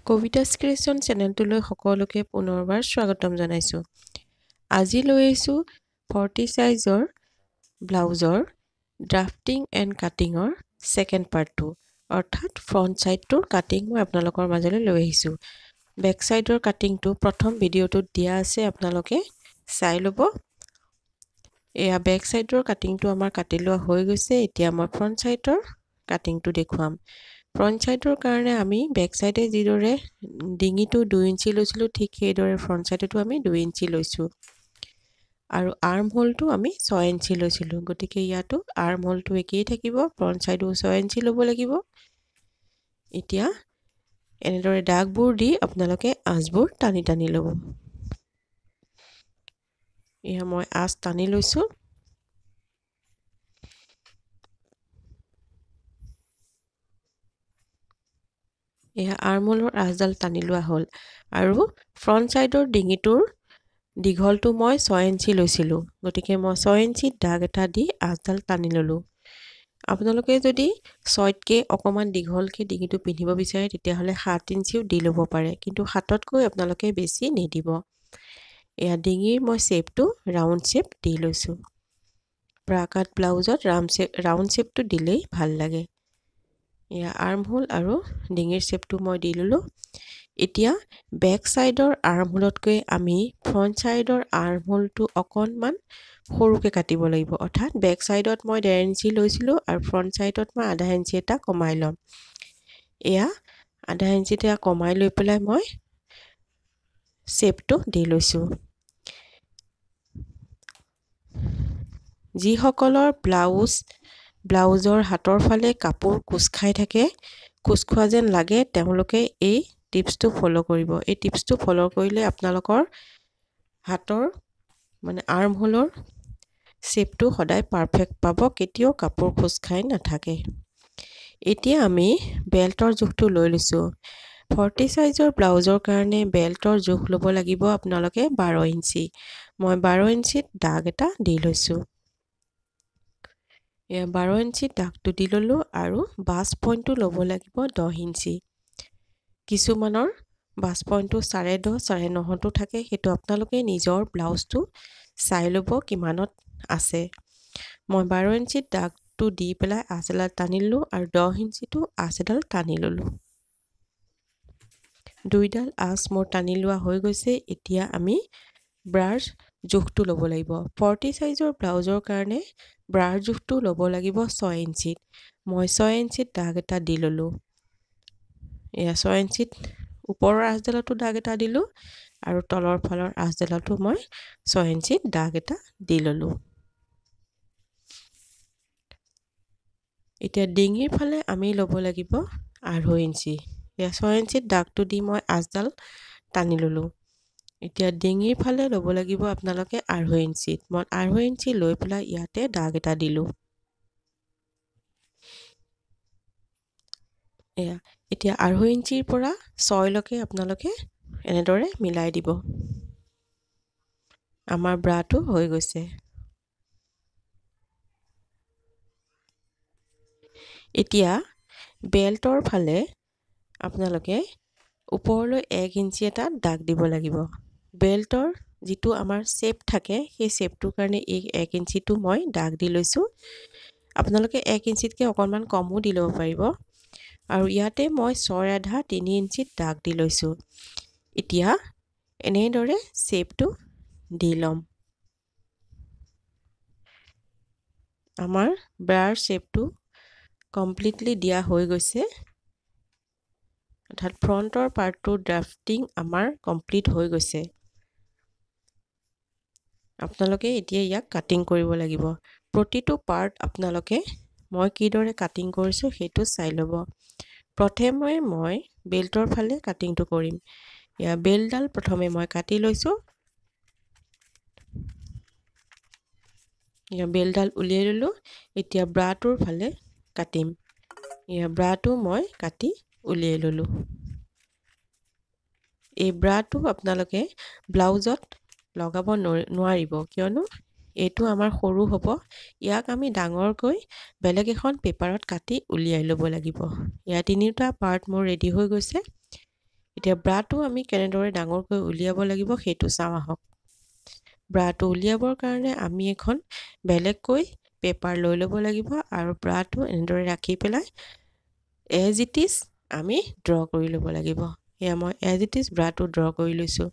Kabita's creation চেনেলটোলৈ সকলোকে পুনৰবাৰ স্বাগতম জনাইছোঁ। আজি লৈ আহিছোঁ 40 সাইজৰ ব্লাউজৰ ড্ৰাফটিং এণ্ড কাটিঙৰ ছেকেণ্ড পাৰ্টটো, অৰ্থাৎ ফ্ৰণ্ট ছাইডটোৰ কাটিং মই আপোনালোকৰ মাজলৈ লৈ আহিছোঁ। বেক ছাইডৰ কাটিংটো প্ৰথম ভিডিঅ'টোত দিয়া আছে, আপোনালোকে চাই ল'ব। এয়া বেক ছাইডৰ কাটিংটো আমাৰ কাটি লোৱা হৈ গৈছে। এতিয়া মই ফ্ৰণ্ট ছাইডৰ কাটিংটো দেখুৱাম। ফ্ৰণ্ট ছাইডৰ কাৰণে আমি বেক ছাইডে যিদৰে ডিঙিটো 2 ইঞ্চি লৈছিলোঁ, ঠিক সেইদৰে ফ্ৰণ্ট ছাইডতো আমি 2 ইঞ্চি লৈছোঁ আৰু আৰ্ম হোলটো আমি 6 ইঞ্চি লৈছিলোঁ। গতিকে ইয়াতো আৰ্ম হোলটো একেই থাকিব, ফ্ৰণ্ট ছাইডো 6 ইঞ্চি ল'ব লাগিব। এতিয়া এনেদৰে দাগবোৰ দি আপোনালোকে আঁচবোৰ টানি টানি ল'ব। এয়া মই আঁচ টানি লৈছোঁ। এয়া আৰ্মহোলৰ আঁচডাল টানি লোৱা হ'ল আৰু ফ্ৰণ্ট ছাইডৰ ডিঙিটোৰ দীঘলটো মই 6 ইঞ্চি লৈছিলোঁ। গতিকে মই 6 ইঞ্চিত দাগ এটা দি আঁচডাল টানি ল'লোঁ। আপোনালোকে যদি 6তকৈ অকণমান দীঘলকৈ ডিঙিটো পিন্ধিব বিচাৰে, তেতিয়াহ'লে 7 ইঞ্চিও দি ল'ব পাৰে, কিন্তু 7তকৈ আপোনালোকে বেছি নিদিব। এয়া ডিঙিৰ মই শ্বেপটো ৰাউণ্ড শ্বেপ দি লৈছোঁ। ব্ৰা কাট ব্লাউজত ৰাউণ্ড শ্বেপটো দিলেই ভাল লাগে। এয়া আৰ্ম হোল আৰু ডিঙিৰ শ্বেপটো মই দি ল'লোঁ। এতিয়া বেক ছাইডৰ আৰ্ম হোলতকৈ আমি ফ্ৰণ্ট ছাইডৰ আৰ্ম হোলটো অকণমান সৰুকৈ কাটিব লাগিব, অৰ্থাৎ বেক ছাইডত মই 1.5 ইঞ্চি লৈছিলোঁ আৰু ফ্ৰণ্ট ছাইডত মই 0.5 ইঞ্চি এটা কমাই ল'ম। এয়া 0.5 ইঞ্চি এটা কমাই লৈ পেলাই মই শ্বেপটো দি লৈছোঁ। যিসকলৰ ব্লাউজৰ হাতৰ ফালে কাপোৰ কোচ খাই থাকে, কোচ খোৱা যেন লাগে, তেওঁলোকে এই টিপছটো ফ'ল' কৰিব। এই টিপছটো ফ'ল' কৰিলে আপোনালোকৰ হাতৰ আৰ্ম হোলৰ শ্বেপটো সদায় পাৰফেক্ট পাব, কেতিয়াও কাপোৰ খোচ খাই নাথাকে। এতিয়া আমি বেল্টৰ জোখটো লৈ লৈছোঁ। 40 সাইজৰ ব্লাউজৰ কাৰণে বেল্টৰ জোখ ল'ব লাগিব আপোনালোকে 12 ইঞ্চি। মই 12 ইঞ্চিত দাগ এটা দি লৈছোঁ। এয়া 12 ইঞ্চিত দাগটো দি ল'লোঁ আৰু বাছ পইণ্টটো ল'ব লাগিব 10 ইঞ্চি। কিছুমানৰ বাছ পইণ্টটো 10.5, 9.5টো থাকে, সেইটো আপোনালোকে নিজৰ ব্লাউজটো চাই ল'ব কিমানত আছে। মই 12 ইঞ্চিত দাগটো দি পেলাই আঁচ এডাল টানি ল'লোঁ আৰু 10 ইঞ্চিটো আঁচ এডাল টানি ল'লোঁ। দুইডাল আঁচ মোৰ টানি লোৱা হৈ গৈছে। এতিয়া আমি ব্ৰাৰ জোখটো ল'ব লাগিব। 40 সাইজৰ ব্লাউজৰ কাৰণে ব্ৰাৰ জোখটো ল'ব লাগিব 6 ইঞ্চিত। মই 6 ইঞ্চিত দাগ এটা দি ল'লোঁ। এয়া 6 ইঞ্চিত ওপৰৰ আঁচডালতো দাগ এটা দিলোঁ আৰু তলৰ ফালৰ আঁচডালতো মই 6 ইঞ্চিত দাগ এটা দি ল'লোঁ। এতিয়া ডিঙিৰ ফালে আমি ল'ব লাগিব 2.5 ইঞ্চি। এয়া 6 ইঞ্চিত দাগটো দি মই আঁচডাল টানি ল'লোঁ। এতিয়া ডিঙিৰ ফালে ল'ব লাগিব আপোনালোকে 2.5 ইঞ্চিত। মই 2.5 ইঞ্চি লৈ পেলাই ইয়াতে দাগ এটা দিলোঁ। এয়া এতিয়া 2.5 ইঞ্চিৰ পৰা 6লৈকে আপোনালোকে এনেদৰে মিলাই দিব। আমাৰ ব্ৰাটো হৈ গৈছে। এতিয়া বেল্টৰ ফালে আপোনালোকে ওপৰলৈ 1 ইঞ্চি এটা দাগ দিব লাগিব। বেল্টৰ যিটো আমাৰ শ্বেপ থাকে, সেই শ্বেপটোৰ কাৰণে এই 1 ইঞ্চিটো মই দাগ দি লৈছোঁ। আপোনালোকে 1 ইঞ্চিতকৈ অকণমান কমো দি ল'ব পাৰিব। আৰু ইয়াতে মই 6.5, 3 ইঞ্চিত দাগ দি লৈছোঁ। এতিয়া এনেদৰে শ্বেপটো দি ল'ম। আমাৰ ব্ৰাৰ শ্বেপটো কমপ্লিটলি দিয়া হৈ গৈছে, অৰ্থাৎ ফ্ৰণ্টৰ পাৰ্টটো ড্ৰাফটিং আমাৰ কমপ্লিট হৈ গৈছে। আপোনালোকে এতিয়া ইয়াক কাটিং কৰিব লাগিব। প্ৰতিটো পাৰ্ট আপোনালোকে মই কিদৰে কাটিং কৰিছোঁ সেইটো চাই ল'ব। প্ৰথমে মই বেল্টৰ ফালে কাটিংটো কৰিম। এয়া বেল্টডাল প্ৰথমে মই কাটি লৈছোঁ। এয়া বেল্টডাল উলিয়াই ল'লোঁ। এতিয়া ব্ৰাটোৰ ফালে কাটিম। এয়া ব্ৰাটো মই কাটি উলিয়াই ল'লোঁ। এই ব্ৰাটো আপোনালোকে ব্লাউজত লগাব নোৱাৰিব, কিয়নো এইটো আমাৰ সৰু হ'ব। ইয়াক আমি ডাঙৰকৈ বেলেগ এখন পেপাৰত কাটি উলিয়াই ল'ব লাগিব। এয়া 3টা পাৰ্ট মোৰ ৰেডি হৈ গৈছে। এতিয়া ব্ৰাটো আমি কেনেদৰে ডাঙৰকৈ উলিয়াব লাগিব সেইটো চাওঁ আহক। ব্ৰাটো উলিয়াবৰ কাৰণে আমি এখন বেলেগকৈ পেপাৰ লৈ ল'ব লাগিব আৰু ব্ৰাটো এনেদৰে ৰাখি পেলাই এজ ইট ইজ আমি ড্ৰ কৰি ল'ব লাগিব। এয়া মই এজ ইট ইজ ব্ৰাটো ড্ৰ কৰি লৈছোঁ।